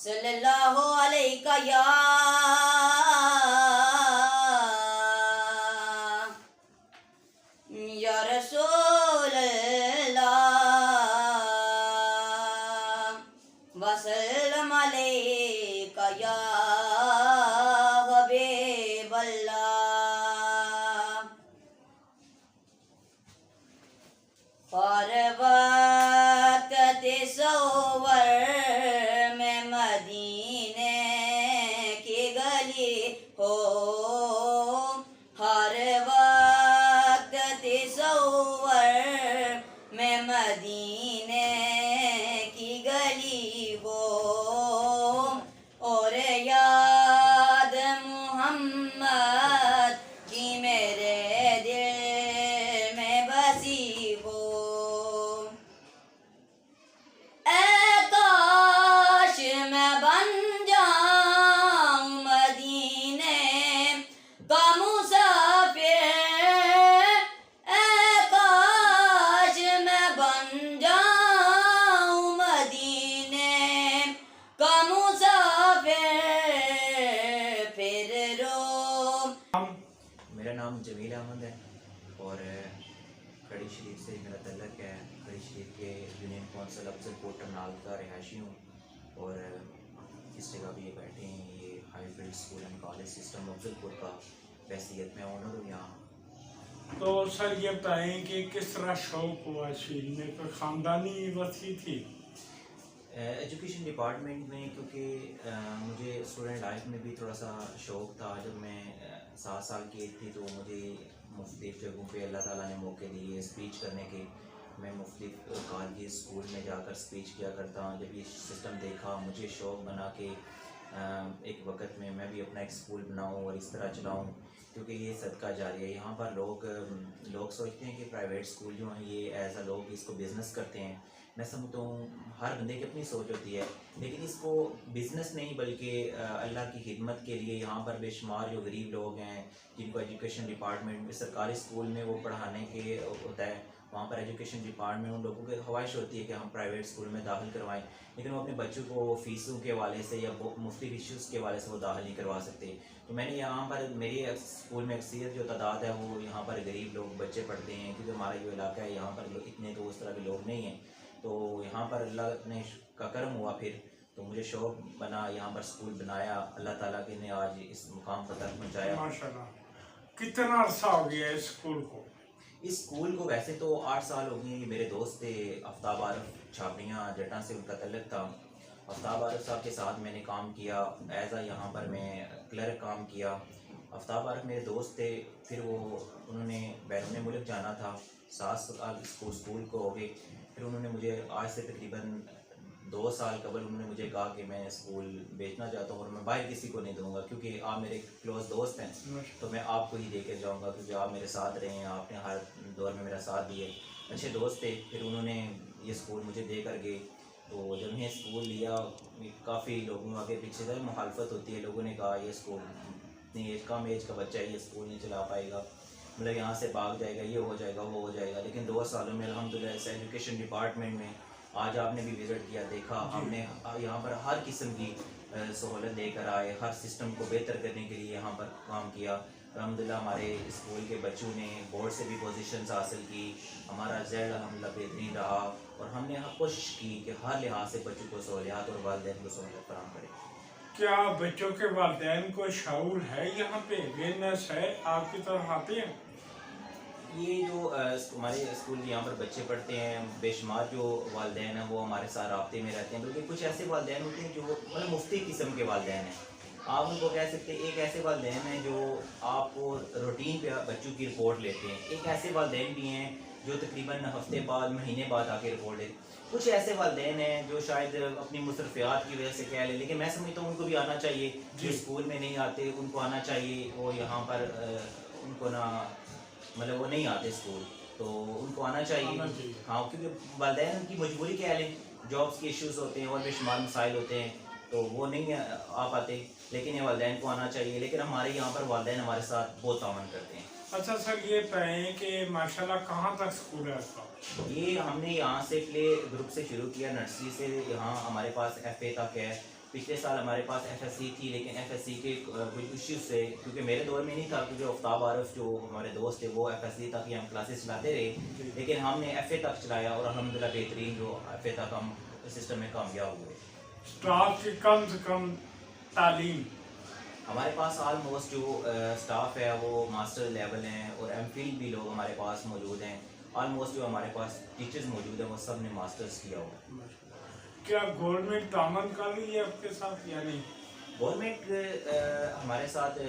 सल्लल्लाहु अलैका या रसूल अल्लाह वसल्लम अलैका या हबीब अल्लाह। हर वक्त सवर में मदीने की गली हो, हर वक्त सवर में मदीने की गली हो, और याद मोहम्मद की मेरे दिल में बसी हो। ऐ काश मैं बन जाऊं मदीने का मुसाफिर, ऐ काश मैं बन जाऊं मदीने का मुसाफिर। फिर रो मेरा नाम जमील अहमद है और खड़ी शरीफ से मेरा तल्लक है। खड़ी शरीफ के यूनियन कौंसिल अफजलपुर टर्नाल का रिहायशी हूँ और इस जगह भी ये बैठे हैं। ये Highfield school and college system Afzalpur का बहसीत में ऑनर हूँ यहाँ। तो सर ये बताएं कि किस तरह शौक हुआ इस फील्ड में, कोई ख़ानदानी वसी थी? एजुकेशन डिपार्टमेंट में, क्योंकि मुझे स्टूडेंट लाइफ में भी थोड़ा सा शौक़ था। जब मैं 7 साल की एज थी तो मुझे मुख्तलिफ जगहों पे अल्लाह ताला ने मौके दिए स्पीच करने के। मैं मुख्तलिफ कॉलेज स्कूल में जाकर स्पीच किया करता हूँ। जब ये सिस्टम देखा मुझे शौक़ बना कि एक वक्त में मैं भी अपना एक स्कूल बनाऊँ और इस तरह चलाऊँ, क्योंकि ये सदका जारी है। यहाँ पर लोग सोचते हैं कि प्राइवेट स्कूल जो हैं ये ऐसा लोग इसको बिज़नेस करते हैं। मैं समझता हूँ हर बंदे की अपनी सोच होती है, लेकिन इसको बिज़नेस नहीं बल्कि अल्लाह की खिदमत के लिए यहाँ पर बेशुमार जो गरीब लोग हैं जिनको एजुकेशन डिपार्टमेंट में सरकारी स्कूल में वो पढ़ाने के होता है, वहाँ पर एजुकेशन डिपार्टमेंट उन लोगों की ख्वाहिश होती है कि हम प्राइवेट स्कूल में दाखिल करवाएं, लेकिन वो अपने बच्चों को फ़ीसों के हवाले से या मुख्तलिफ इश्यूज़ के हवाले से वो दाखिल नहीं करवा सकते। तो मैंने यहाँ पर मेरे स्कूल में अक्सरियत जो तादाद है वो यहाँ पर गरीब लोग बच्चे पढ़ते हैं, क्योंकि हमारा जो इलाका है यहाँ पर इतने तो उस तरह के लोग नहीं हैं। तो यहाँ पर अल्लाह ने का करम हुआ, फिर तो मुझे शौक़ बना, यहाँ पर स्कूल बनाया। अल्लाह ताला के ने आज इस मुकाम पर तक पहुँचाया। माशाल्लाह। कितना अरसा हो गया इस स्कूल को? इस स्कूल को वैसे तो 8 साल हो गए। ये मेरे दोस्त थे आफ्ताब आरिफ छावनिया जटा से, उनका तल्लक था। आफ्ताब आरिफ साहब के साथ मैंने काम किया एज आ, यहाँ पर मैं क्लर्क काम किया। आफ्ताब आरिफ मेरे दोस्त थे, फिर उन्होंने बैरून मुल्क जाना था, 7 साल स्कूल को हो गए। फिर उन्होंने मुझे आज से तकरीबन 2 साल कबल उन्होंने मुझे कहा कि मैं स्कूल बेचना चाहता हूँ और मैं बाहर किसी को नहीं दूंगा, क्योंकि आप मेरे क्लोज़ दोस्त हैं तो मैं आपको ही दे कर जाऊँगा, क्योंकि आप मेरे साथ रहे हैं, आपने हर दौर में मेरा साथ दिए, अच्छे दोस्त थे। फिर उन्होंने ये स्कूल मुझे दे कर गए। तो जब मैं स्कूल लिया काफ़ी लोगों आगे पीछे से मुखालफत होती है। लोगों ने कहा ये स्कूल इतनी कम एज का बच्चा ये स्कूल नहीं चला पाएगा, मतलब यहाँ से भाग जाएगा, ये हो जाएगा वो हो जाएगा। लेकिन 2 सालों में अल्हम्दुलिल्लाह इस एजुकेशन डिपार्टमेंट में, आज आपने भी विज़िट किया, देखा हमने यहाँ पर हर किस्म की सहूलत देकर आए, हर सिस्टम को बेहतर करने के लिए यहाँ पर काम किया। अल्हम्दुलिल्लाह हमारे स्कूल के बच्चों ने बोर्ड से भी पोजीशंस हासिल की, हमारा रिजल्ट अल्हम्दुलिल्लाह बेहतरीन रहा और हमने कोशिश की कि हर लिहाज से बच्चों को सहूलियात और वालिदैन को सहूलत फराहम करें। क्या बच्चों के वालिदैन को शऊर है, यहाँ पे अवेयरनेस है, आपकी तरफ आते हैं? ये जो हमारे स्कूल यहाँ पर बच्चे पढ़ते हैं, बेशुमार जो वालिदैन हैं वो हमारे साथ राब्ते में रहते हैं, बल्कि कुछ ऐसे वालिदैन होते हैं जो मतलब मुफ्ती किस्म के वालिदैन हैं। आप उनको कह सकते हैं। एक ऐसे वालिदैन हैं जो आपको रूटीन पे बच्चों की रिपोर्ट लेते हैं, एक ऐसे वालिदैन भी हैं जो तकरीबन हफ्ते बाद महीने बाद आके रिपोर्ट लेते हैं। कुछ ऐसे वालिदैन हैं जो शायद अपनी मुसरफियात की वजह से कह लें, लेकिन मैं समझता हूँ उनको भी आना चाहिए। जो स्कूल में नहीं आते उनको आना चाहिए। वो यहाँ पर उनको ना मतलब वो नहीं आते स्कूल, तो उनको आना चाहिए। हाँ, क्योंकि वालिदैन की मजबूरी कह लें, जॉब्स के इश्यूज़ होते हैं और बेशुमार मसाइल होते हैं, तो वो नहीं आ पाते, लेकिन ये वालिदैन को आना चाहिए। लेकिन हमारे यहाँ पर वालिदैन हमारे साथ बहुत तावन करते हैं। अच्छा सर, ये बताएं कि माशाल्लाह कहाँ तक स्कूल है आपका? ये हमने यहाँ से प्ले ग्रुप से शुरू किया, नर्सरी से यहाँ हमारे पास FA तक है पिछले साल हमारे पास FSC थी, लेकिन FSC के कुछ इश्यूज से, क्योंकि मेरे दौर में नहीं था, क्योंकि आफ्ताब आरिफ जो हमारे दोस्त थे वो FSC तक ही हम क्लासेस चलाते रहे, लेकिन हमने FA तक चलाया और अल्हम्दुलिल्लाह बेहतरीन जो FA तक हम सिस्टम में कामयाब हुए। स्टाफ की कम से कम तालीम हमारे पास ऑलमोस्ट जो स्टाफ है वो मास्टर लेवल हैं और MPhil भी लोग हमारे पास मौजूद हैं। ऑलमोस्ट जो हमारे पास टीचर्स मौजूद हैं वो सब ने मास्टर्स किया हुआ है। क्या गवर्नमेंट तामन कर रही है आपके साथ या नहीं? गवर्नमेंट हमारे साथ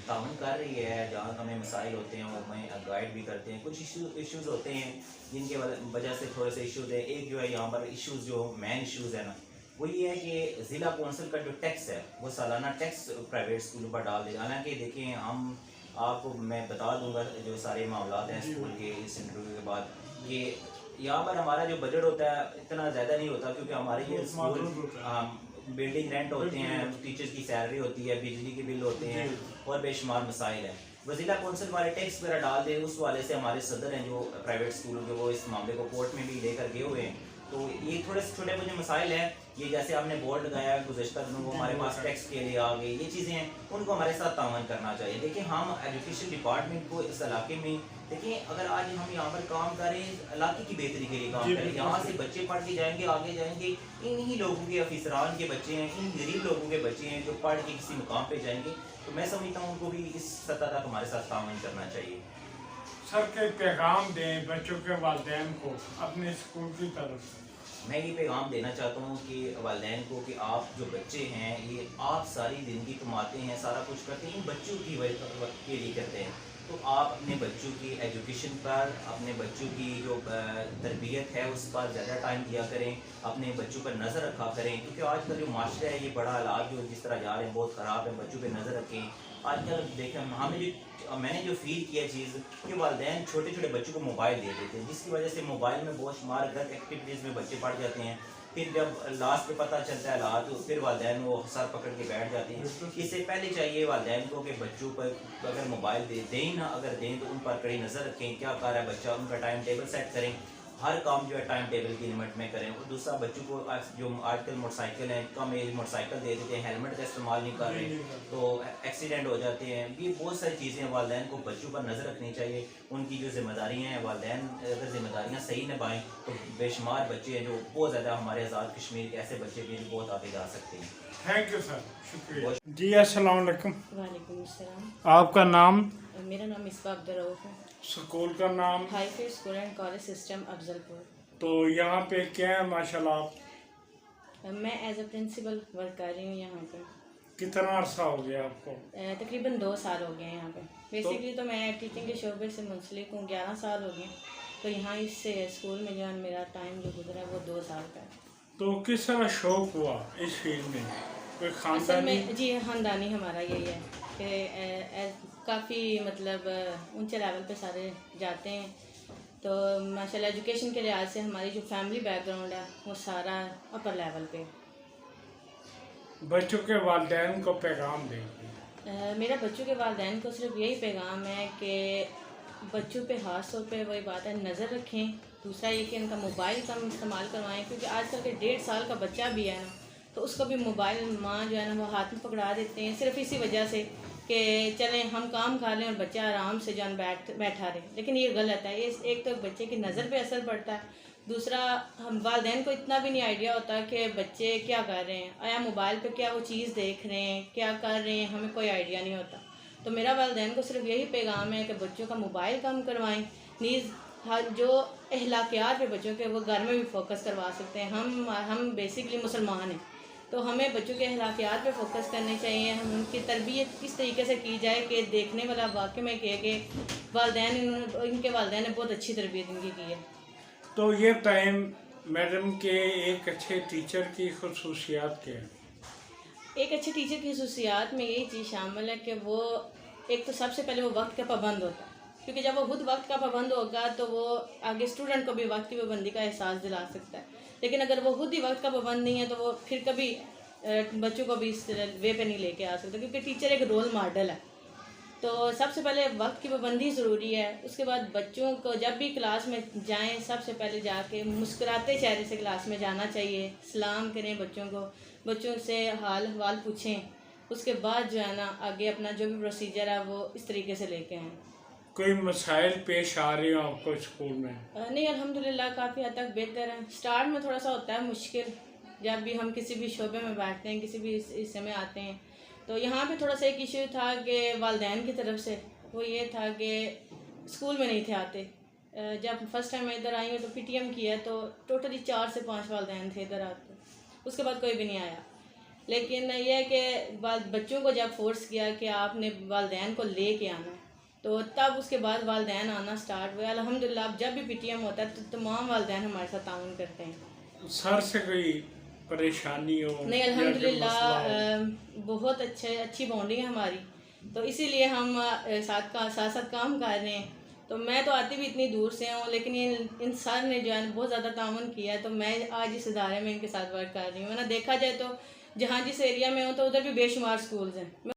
ताउन कर रही है, जहाँ हमें मसाइल होते हैं वो हमें गाइड भी करते हैं। कुछ इश्यूज़ होते हैं जिनके वजह से थोड़े से इश्यूज़ हैं। एक जो है यहाँ पर इश्यूज़ जो मेन इश्यूज़ है ना, वो ये है कि ज़िला कौंसिल का जो टैक्स है वो सालाना टैक्स प्राइवेट स्कूलों पर डाल देगा। हालांकि देखें, हम आपको मैं बता दूंगा जो सारे मामलात हैं स्कूल के इस इंटरव्यू के बाद, कि यहाँ पर हमारा जो बजट होता है इतना ज़्यादा नहीं होता, क्योंकि हमारे ये स्कूल बिल्डिंग रेंट होते हैं, टीचर्स की सैलरी होती है, बिजली के बिल होते हैं और बेशुमार मसाइल हैं। वो ज़िला कौंसिल वाले टैक्स वगैरह डाल दे, उस वाले से हमारे सदर हैं जो प्राइवेट स्कूलों के, वो इस मामले को कोर्ट में भी लेकर गए हुए हैं। तो ये थोड़े से छोटे मुझे मसाइल हैं, ये जैसे आपने बोर्ड लगाया गुज़श्ता दिनों वो हमारे पास टैक्स के लिए आ गए, ये चीज़ें हैं, उनको हमारे साथ तावन करना चाहिए। देखिए, हम एजुकेशन डिपार्टमेंट को इस इलाके में, देखिए अगर आज हम यहाँ पर काम करें, इलाके की बेहतरी के लिए काम करें, यहाँ से बच्चे पढ़ के जाएंगे, आगे जाएंगे, इन्हीं लोगों के अफसरान के बच्चे हैं, इन गरीब लोगों के बच्चे हैं जो पढ़ के किसी मुकाम पे जाएंगे, तो मैं समझता हूँ उनको भी इस सतह तक हमारे साथ तावन करना चाहिए। सर के पैगाम दें बच्चों के वालिदैन को अपने स्कूल की तरफ से। मैं ये पैगाम देना चाहता हूँ कि वालिदैन को, कि आप जो बच्चे हैं ये आप सारी ज़िंदगी कमाते हैं, सारा कुछ करते हैं, इन बच्चों की वक्त के लिए करते हैं, तो आप अपने बच्चों की एजुकेशन पर, अपने बच्चों की जो तरबियत है उस पर ज़्यादा टाइम दिया करें, अपने बच्चों पर नज़र रखा करें, क्योंकि आजकल जो माशरा है ये बड़ा हालात जो जिस तरह जा रहे हैं बहुत ख़राब है। बच्चों पर नज़र रखें। आजकल देखें, मैंने जो फील किया चीज़ कि वालिदैन छोटे छोटे बच्चों को मोबाइल दे देते हैं, जिसकी वजह से मोबाइल में बहुत शुमार गलत एक्टिविटीज़ में बच्चे पढ़ जाते हैं। फिर जब लास्ट पे पता चलता है हालात, तो फिर वालिदैन वो सर पकड़ के बैठ जाते हैं। इससे पहले चाहिए वालिदैन को कि बच्चों पर अगर मोबाइल दें ना, अगर दें तो उन पर कड़ी नज़र रखें, क्या कर रहा है बच्चा, उनका टाइम टेबल सेट करें, हर काम जो है टाइम टेबल की लिमिट में करें। और दूसरा, बच्चों को जो आजकल मोटरसाइकिल हैं, कम एज मोटरसाइकिल दे देते हैं, हेलमेट का इस्तेमाल नहीं कर रहे तो एक्सीडेंट हो जाते हैं। ये बहुत सारी चीज़ें हैं, वालिदैन को बच्चों पर नज़र रखनी चाहिए। उनकी जो जिम्मेदारियाँ हैं, वालिदैन अगर जिम्मेदारियाँ सही निभाएं तो बेशुमार बच्चे हैं जो बहुत ज़्यादा हमारे आज़ाद कश्मीर के ऐसे बच्चे भी बहुत आगे जा सकते हैं। थैंक यू सर, शुक्रिया जी। अस्सलाम वालेकुम। वालेकुम अस्सलाम। आपका नाम? मेरा नाम मिसबा अब्दुल रऊफ है। स्कूल का नाम? हाईफे school and college system Afzalpur. तो यहाँ पे क्या है माशाल्लाह आप? मैं एज अ प्रिंसिपल वर्क कर रही हूँ यहाँ पे। कितना अर्सा हो गया आपको? तकरीबन 2 साल हो गए हैं यहाँ पे। बेसिकली तो मैं टीचिंग के शोबे से मुंसलिक हूँ, 11 साल हो गए। तो यहाँ इस स्कूल में जो है मेरा टाइम जो गुजरा है वो 2 साल का है। तो किस तरह शौक हुआ इस फील्ड में? कोई असल खानदानी? में जी ख़ानदानी हमारा यही है कि काफ़ी मतलब ऊंचे लेवल पे सारे जाते हैं। तो माशाल्लाह एजुकेशन के लिहाज से हमारी जो फैमिली बैकग्राउंड है वो सारा अपर लेवल पे। बच्चों के वालिदैन को पैगाम देंगे? मेरा बच्चों के वालिदैन को सिर्फ यही पैगाम है कि बच्चों पे खास तौर पे वही बात है, नज़र रखें। दूसरा ये कि उनका मोबाइल कम इस्तेमाल करवाएं, क्योंकि आजकल के 1.5 साल का बच्चा भी है ना, तो उसको भी मोबाइल माँ जो है ना वो हाथ में पकड़ा देते हैं, सिर्फ इसी वजह से कि चलें हम काम खा लें और बच्चा आराम से जान बैठा रहे। लेकिन ये गलत है। ये एक तो बच्चे की नज़र पे असर पड़ता है, दूसरा हम वालिदैन को इतना भी नहीं आइडिया होता कि बच्चे क्या कर रहे हैं, आया मोबाइल पे क्या वो चीज़ देख रहे हैं, क्या कर रहे हैं, हमें कोई आइडिया नहीं होता। तो मेरा वालिदैन को सिर्फ यही पैगाम है कि बच्चों का मोबाइल कम करवाएं। नीज़ जो अखलाकियात पे बच्चों के वो घर में भी फोकस करवा सकते हैं। हम बेसिकली मुसलमान हैं, तो हमें बच्चों के अखलाकियात पे फोकस करने चाहिए। हम उनकी तरबियत किस तरीके से की जाए कि देखने वाला वाकई में कहे कि इनके वालिदैन ने बहुत अच्छी तरबियत इनकी की है। तो ये टाइम मैडम के एक अच्छे टीचर की खुसूसियात क्या है? एक अच्छे टीचर की खसूसियात में यही चीज़ शामिल है कि वो एक तो सबसे पहले वो वक्त का पाबंद होता है, क्योंकि जब वो खुद वक्त का पाबंद होगा तो वो आगे स्टूडेंट को भी वक्त की पाबंदी का एहसास दिला सकता है। लेकिन अगर वो खुद ही वक्त का पाबंद नहीं है तो वो फिर कभी बच्चों को भी इस वे पे नहीं लेके आ सकता, क्योंकि टीचर एक रोल मॉडल है। तो सबसे पहले वक्त की पाबंदी ज़रूरी है। उसके बाद बच्चों को जब भी क्लास में जाएं, सबसे पहले जाके मुस्कुराते चेहरे से क्लास में जाना चाहिए, सलाम करें बच्चों को, बच्चों से हाल हवाल पूछें। उसके बाद जो है ना आगे अपना जो भी प्रोसीजर है वो इस तरीके से लेके आएँ। कोई मसाइल पेश आ रहे हो आपको स्कूल में? नहीं, अल्हम्दुलिल्लाह काफ़ी हद तक बेहतर है। स्टार्ट में थोड़ा सा होता है मुश्किल, जब भी हम किसी भी शोबे में बैठते हैं, किसी भी हिस्से में आते हैं, तो यहाँ पे थोड़ा सा एक इशू था कि वालिदैन की तरफ से वो ये था कि स्कूल में नहीं थे आते। जब फर्स्ट टाइम मैं इधर आई हूँ तो PTM की है, तो टोटली 4 से 5 वालिदैन थे इधर आते, उसके बाद कोई भी नहीं आया। लेकिन यह है कि बच्चों को जब फोर्स किया कि आपने वालिदैन को ले के आना है, तो तब उसके बाद वालिदैन आना स्टार्ट हुआ। अल्हम्दुलिल्लाह अब जब भी PTM होता है तो तमाम वालिदैन हमारे साथ ताउन करते हैं। सर से कोई परेशानी हो? नहीं, या कोई अल्हम्दुलिल्लाह मसला हो? बहुत अच्छी बॉन्डिंग है हमारी, तो इसीलिए हम साथ साथ काम कर रहे हैं। तो मैं तो आती भी इतनी दूर से हूँ, लेकिन इन सर ने जो है बहुत ज़्यादा ताउन किया है, तो मैं आज इस इदारे में इनके साथ वर्क कर रही हूँ। वरना देखा जाए तो जहाँ जिस एरिया में हूँ तो उधर भी बेशुमार स्कूल्स हैं।